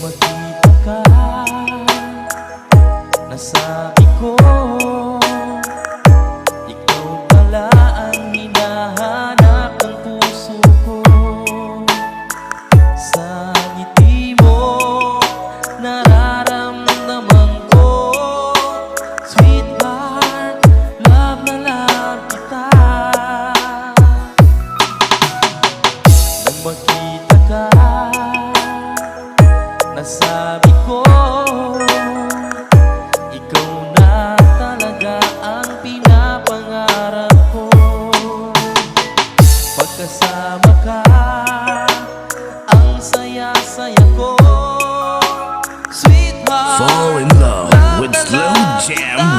makita ka, nasabi ko, ikaw pala ang hinahanap ng puso ko. Sa ngiti mo, nararamdaman ko, sweetheart, love na love kita. Nang makita ka, nasabi ko, ikaw na talaga ang pinapangarap ko. Pagkasama ka, ang saya-saya ko, sweetheart. Fall in love with Slow Jam